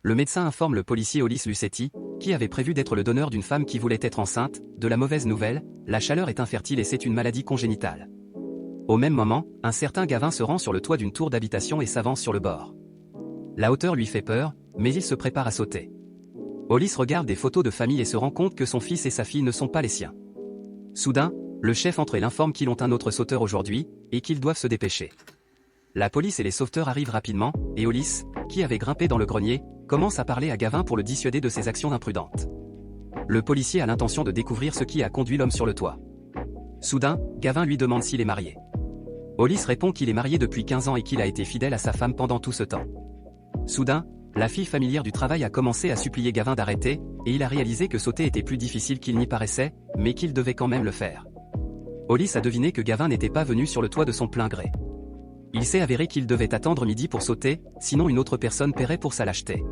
Le médecin informe le policier Hollis Lucetti, qui avait prévu d'être le donneur d'une femme qui voulait être enceinte, de la mauvaise nouvelle, la chaleur est infertile et c'est une maladie congénitale. Au même moment, un certain Gavin se rend sur le toit d'une tour d'habitation et s'avance sur le bord. La hauteur lui fait peur, mais il se prépare à sauter. Hollis regarde des photos de famille et se rend compte que son fils et sa fille ne sont pas les siens. Soudain, le chef entre et l'informe qu'ils ont un autre sauteur aujourd'hui, et qu'ils doivent se dépêcher. La police et les sauveteurs arrivent rapidement, et Hollis, qui avait grimpé dans le grenier, commence à parler à Gavin pour le dissuader de ses actions imprudentes. Le policier a l'intention de découvrir ce qui a conduit l'homme sur le toit. Soudain, Gavin lui demande s'il est marié. Hollis répond qu'il est marié depuis 15 ans et qu'il a été fidèle à sa femme pendant tout ce temps. Soudain, la fille familière du travail a commencé à supplier Gavin d'arrêter, et il a réalisé que sauter était plus difficile qu'il n'y paraissait, mais qu'il devait quand même le faire. Hollis a deviné que Gavin n'était pas venu sur le toit de son plein gré. Il s'est avéré qu'il devait attendre midi pour sauter, sinon une autre personne paierait pour sa lâcheté.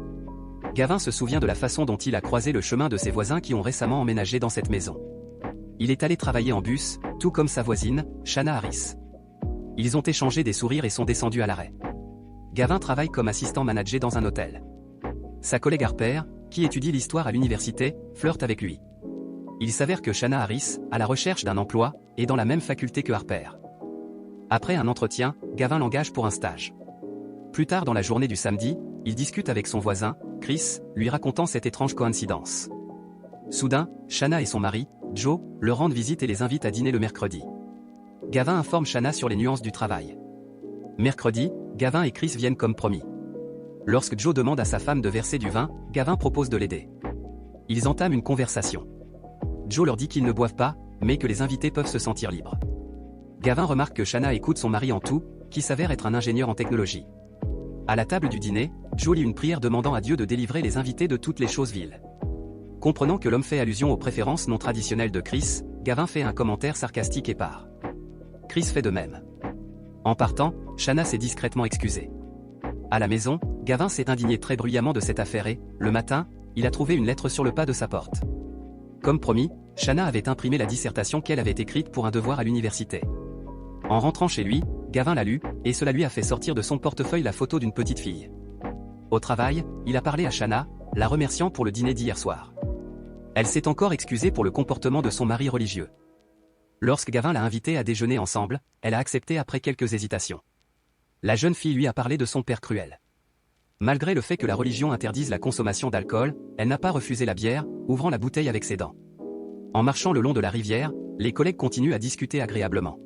Gavin se souvient de la façon dont il a croisé le chemin de ses voisins qui ont récemment emménagé dans cette maison. Il est allé travailler en bus, tout comme sa voisine, Shanna Harris. Ils ont échangé des sourires et sont descendus à l'arrêt. Gavin travaille comme assistant manager dans un hôtel. Sa collègue Harper, qui étudie l'histoire à l'université, flirte avec lui. Il s'avère que Shanna Harris, à la recherche d'un emploi, est dans la même faculté que Harper. Après un entretien, Gavin l'engage pour un stage. Plus tard dans la journée du samedi, il discute avec son voisin, Chris, lui racontant cette étrange coïncidence. Soudain, Shanna et son mari, Joe, leur rendent visite et les invitent à dîner le mercredi. Gavin informe Shanna sur les nuances du travail. Mercredi, Gavin et Chris viennent comme promis. Lorsque Joe demande à sa femme de verser du vin, Gavin propose de l'aider. Ils entament une conversation. Joe leur dit qu'ils ne boivent pas, mais que les invités peuvent se sentir libres. Gavin remarque que Shanna écoute son mari en tout, qui s'avère être un ingénieur en technologie. À la table du dîner, Joe lit une prière demandant à Dieu de délivrer les invités de toutes les choses viles. Comprenant que l'homme fait allusion aux préférences non traditionnelles de Chris, Gavin fait un commentaire sarcastique et part. Chris fait de même. En partant, Shanna s'est discrètement excusée. À la maison, Gavin s'est indigné très bruyamment de cette affaire et, le matin, il a trouvé une lettre sur le pas de sa porte. Comme promis, Shanna avait imprimé la dissertation qu'elle avait écrite pour un devoir à l'université. En rentrant chez lui, Gavin l'a lu, et cela lui a fait sortir de son portefeuille la photo d'une petite fille. Au travail, il a parlé à Shanna, la remerciant pour le dîner d'hier soir. Elle s'est encore excusée pour le comportement de son mari religieux. Lorsque Gavin l'a invitée à déjeuner ensemble, elle a accepté après quelques hésitations. La jeune fille lui a parlé de son père cruel. Malgré le fait que la religion interdise la consommation d'alcool, elle n'a pas refusé la bière, ouvrant la bouteille avec ses dents. En marchant le long de la rivière, les collègues continuent à discuter agréablement.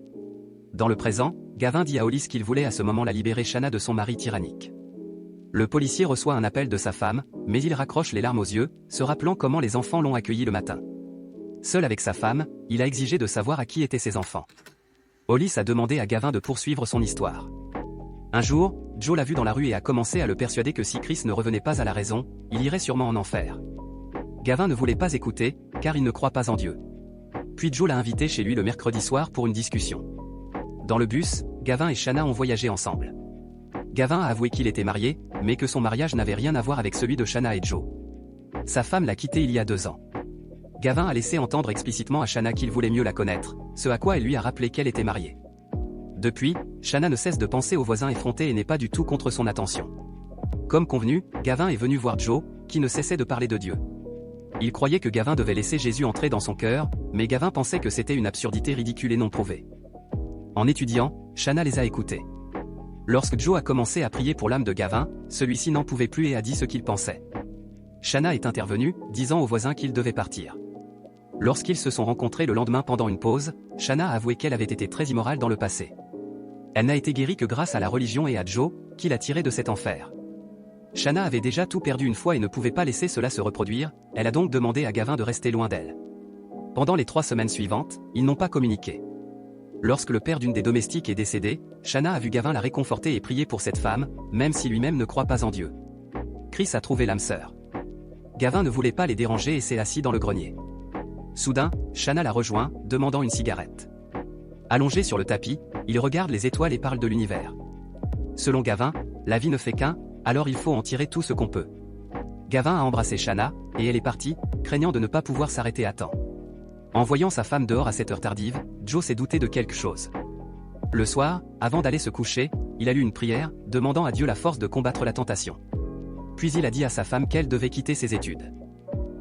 Dans le présent, Gavin dit à Hollis qu'il voulait à ce moment la libérer Shanna de son mari tyrannique. Le policier reçoit un appel de sa femme, mais il raccroche les larmes aux yeux, se rappelant comment les enfants l'ont accueilli le matin. Seul avec sa femme, il a exigé de savoir à qui étaient ses enfants. Hollis a demandé à Gavin de poursuivre son histoire. Un jour, Joe l'a vu dans la rue et a commencé à le persuader que si Chris ne revenait pas à la raison, il irait sûrement en enfer. Gavin ne voulait pas écouter, car il ne croit pas en Dieu. Puis Joe l'a invité chez lui le mercredi soir pour une discussion. Dans le bus, Gavin et Shanna ont voyagé ensemble. Gavin a avoué qu'il était marié, mais que son mariage n'avait rien à voir avec celui de Shanna et Joe. Sa femme l'a quitté il y a 2 ans. Gavin a laissé entendre explicitement à Shanna qu'il voulait mieux la connaître, ce à quoi elle lui a rappelé qu'elle était mariée. Depuis, Shanna ne cesse de penser aux voisins effrontés et n'est pas du tout contre son attention. Comme convenu, Gavin est venu voir Joe, qui ne cessait de parler de Dieu. Il croyait que Gavin devait laisser Jésus entrer dans son cœur, mais Gavin pensait que c'était une absurdité ridicule et non prouvée. En étudiant, Shanna les a écoutés. Lorsque Joe a commencé à prier pour l'âme de Gavin, celui-ci n'en pouvait plus et a dit ce qu'il pensait. Shanna est intervenue, disant aux voisins qu'ils devaient partir. Lorsqu'ils se sont rencontrés le lendemain pendant une pause, Shanna a avoué qu'elle avait été très immorale dans le passé. Elle n'a été guérie que grâce à la religion et à Joe, qui l'a tirée de cet enfer. Shanna avait déjà tout perdu une fois et ne pouvait pas laisser cela se reproduire, elle a donc demandé à Gavin de rester loin d'elle. Pendant les 3 semaines suivantes, ils n'ont pas communiqué. Lorsque le père d'une des domestiques est décédé, Shanna a vu Gavin la réconforter et prier pour cette femme, même si lui-même ne croit pas en Dieu. Chris a trouvé l'âme sœur. Gavin ne voulait pas les déranger et s'est assis dans le grenier. Soudain, Shanna l'a rejoint, demandant une cigarette. Allongé sur le tapis, il regarde les étoiles et parle de l'univers. Selon Gavin, la vie ne fait qu'un, alors il faut en tirer tout ce qu'on peut. Gavin a embrassé Shanna, et elle est partie, craignant de ne pas pouvoir s'arrêter à temps. En voyant sa femme dehors à cette heure tardive, Joe s'est douté de quelque chose. Le soir, avant d'aller se coucher, il a lu une prière, demandant à Dieu la force de combattre la tentation. puis il a dit à sa femme qu'elle devait quitter ses études.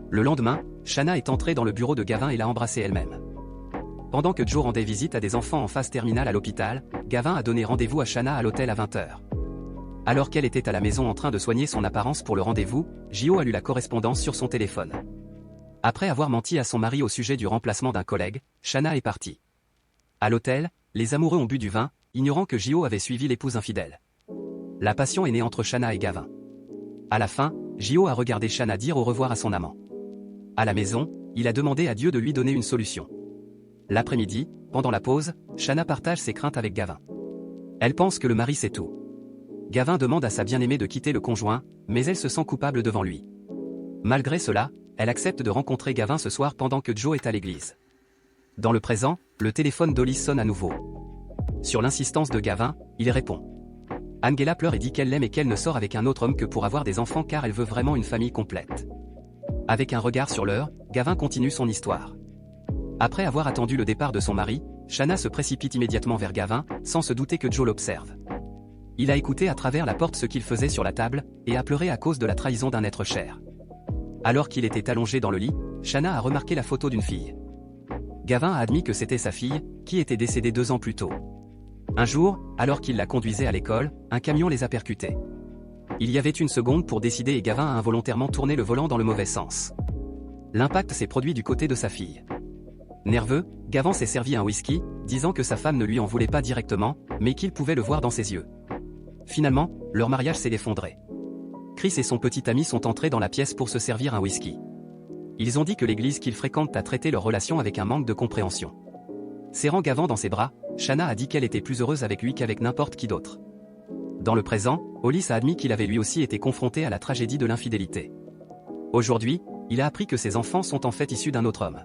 Le lendemain, Shanna est entrée dans le bureau de Gavin et l'a embrassé elle-même. Pendant que Joe rendait visite à des enfants en phase terminale à l'hôpital, Gavin a donné rendez-vous à Shanna à l'hôtel à 20h. Alors qu'elle était à la maison en train de soigner son apparence pour le rendez-vous, Jo a lu la correspondance sur son téléphone. Après avoir menti à son mari au sujet du remplacement d'un collègue, Shanna est partie. À l'hôtel, les amoureux ont bu du vin, ignorant que Jo avait suivi l'épouse infidèle. La passion est née entre Shanna et Gavin. À la fin, Jo a regardé Shanna dire au revoir à son amant. À la maison, il a demandé à Dieu de lui donner une solution. L'après-midi, pendant la pause, Shanna partage ses craintes avec Gavin. Elle pense que le mari sait tout. Gavin demande à sa bien-aimée de quitter le conjoint, mais elle se sent coupable devant lui. Malgré cela, elle accepte de rencontrer Gavin ce soir pendant que Joe est à l'église. Dans le présent, le téléphone d'Holly sonne à nouveau. Sur l'insistance de Gavin, il répond. Angela pleure et dit qu'elle l'aime et qu'elle ne sort avec un autre homme que pour avoir des enfants car elle veut vraiment une famille complète. Avec un regard sur l'heure, Gavin continue son histoire. Après avoir attendu le départ de son mari, Shanna se précipite immédiatement vers Gavin, sans se douter que Joe l'observe. Il a écouté à travers la porte ce qu'il faisait sur la table, et a pleuré à cause de la trahison d'un être cher. Alors qu'il était allongé dans le lit, Shanna a remarqué la photo d'une fille. Gavin a admis que c'était sa fille, qui était décédée 2 ans plus tôt. Un jour, alors qu'il la conduisait à l'école, un camion les a percutés. Il y avait une seconde pour décider et Gavin a involontairement tourné le volant dans le mauvais sens. L'impact s'est produit du côté de sa fille. Nerveux, Gavin s'est servi un whisky, disant que sa femme ne lui en voulait pas directement, mais qu'il pouvait le voir dans ses yeux. Finalement, leur mariage s'est effondré. Chris et son petit ami sont entrés dans la pièce pour se servir un whisky. Ils ont dit que l'église qu'ils fréquentent a traité leur relation avec un manque de compréhension. Serrant Gavin dans ses bras, Shanna a dit qu'elle était plus heureuse avec lui qu'avec n'importe qui d'autre. Dans le présent, Hollis a admis qu'il avait lui aussi été confronté à la tragédie de l'infidélité. Aujourd'hui, il a appris que ses enfants sont en fait issus d'un autre homme.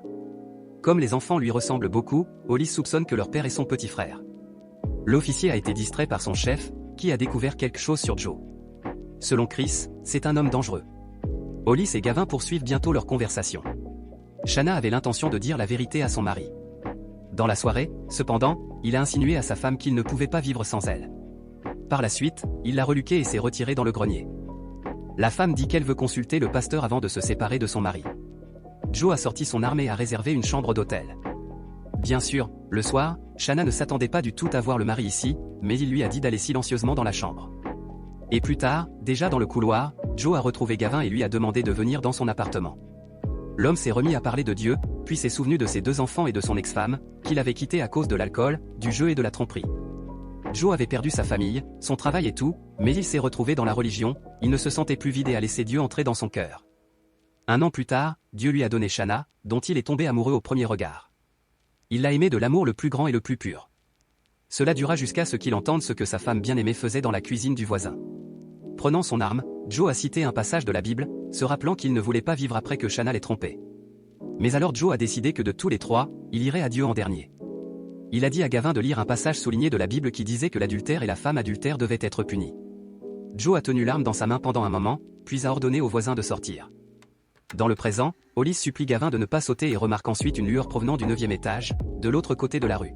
Comme les enfants lui ressemblent beaucoup, Hollis soupçonne que leur père est son petit frère. L'officier a été distrait par son chef, qui a découvert quelque chose sur Joe. Selon Chris, c'est un homme dangereux. Hollis et Gavin poursuivent bientôt leur conversation. Shanna avait l'intention de dire la vérité à son mari. Dans la soirée, cependant, il a insinué à sa femme qu'il ne pouvait pas vivre sans elle. Par la suite, il l'a reluqué et s'est retiré dans le grenier. La femme dit qu'elle veut consulter le pasteur avant de se séparer de son mari. Joe a sorti son arme et a réservé une chambre d'hôtel. Bien sûr, le soir, Shanna ne s'attendait pas du tout à voir le mari ici, mais il lui a dit d'aller silencieusement dans la chambre. Et plus tard, déjà dans le couloir, Joe a retrouvé Gavin et lui a demandé de venir dans son appartement. L'homme s'est remis à parler de Dieu, puis s'est souvenu de ses 2 enfants et de son ex-femme, qu'il avait quitté à cause de l'alcool, du jeu et de la tromperie. Joe avait perdu sa famille, son travail et tout, mais il s'est retrouvé dans la religion, il ne se sentait plus vide et a laissé Dieu entrer dans son cœur. 1 an plus tard, Dieu lui a donné Shanna, dont il est tombé amoureux au premier regard. Il l'a aimée de l'amour le plus grand et le plus pur. Cela dura jusqu'à ce qu'il entende ce que sa femme bien-aimée faisait dans la cuisine du voisin. Prenant son arme, Joe a cité un passage de la Bible, se rappelant qu'il ne voulait pas vivre après que Shanna l'ait trompé. Mais alors Joe a décidé que de tous les 3, il irait à Dieu en dernier. Il a dit à Gavin de lire un passage souligné de la Bible qui disait que l'adultère et la femme adultère devaient être punis. Joe a tenu l'arme dans sa main pendant un moment, puis a ordonné au voisin de sortir. Dans le présent, Hollis supplie Gavin de ne pas sauter et remarque ensuite une lueur provenant du 9e étage, de l'autre côté de la rue.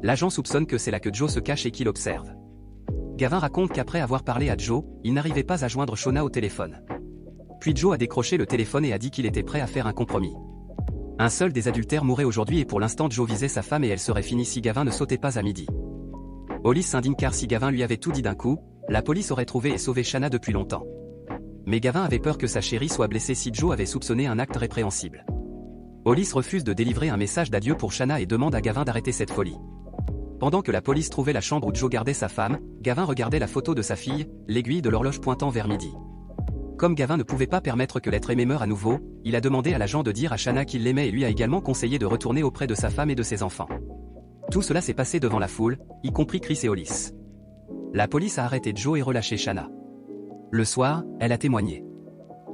L'agent soupçonne que c'est là que Joe se cache et qu'il observe. Gavin raconte qu'après avoir parlé à Joe, il n'arrivait pas à joindre Shona au téléphone. Puis Joe a décroché le téléphone et a dit qu'il était prêt à faire un compromis. Un seul des adultères mourrait aujourd'hui et pour l'instant Joe visait sa femme et elle serait finie si Gavin ne sautait pas à midi. Hollis s'indigne car si Gavin lui avait tout dit d'un coup, la police aurait trouvé et sauvé Shanna depuis longtemps. Mais Gavin avait peur que sa chérie soit blessée si Joe avait soupçonné un acte répréhensible. Hollis refuse de délivrer un message d'adieu pour Shanna et demande à Gavin d'arrêter cette folie. Pendant que la police trouvait la chambre où Joe gardait sa femme, Gavin regardait la photo de sa fille, l'aiguille de l'horloge pointant vers midi. Comme Gavin ne pouvait pas permettre que l'être aimé meure à nouveau, il a demandé à l'agent de dire à Shanna qu'il l'aimait et lui a également conseillé de retourner auprès de sa femme et de ses enfants. Tout cela s'est passé devant la foule, y compris Chris et Hollis. La police a arrêté Joe et relâché Shanna. Le soir, elle a témoigné.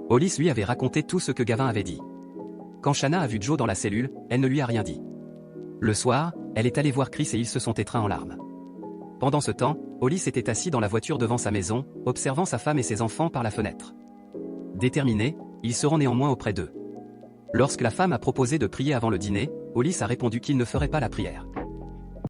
Hollis lui avait raconté tout ce que Gavin avait dit. Quand Shanna a vu Joe dans la cellule, elle ne lui a rien dit. Le soir, elle est allée voir Chris et ils se sont étreints en larmes. Pendant ce temps, Hollis était assis dans la voiture devant sa maison, observant sa femme et ses enfants par la fenêtre. Déterminé, il se rend néanmoins auprès d'eux. Lorsque la femme a proposé de prier avant le dîner, Hollis a répondu qu'il ne ferait pas la prière.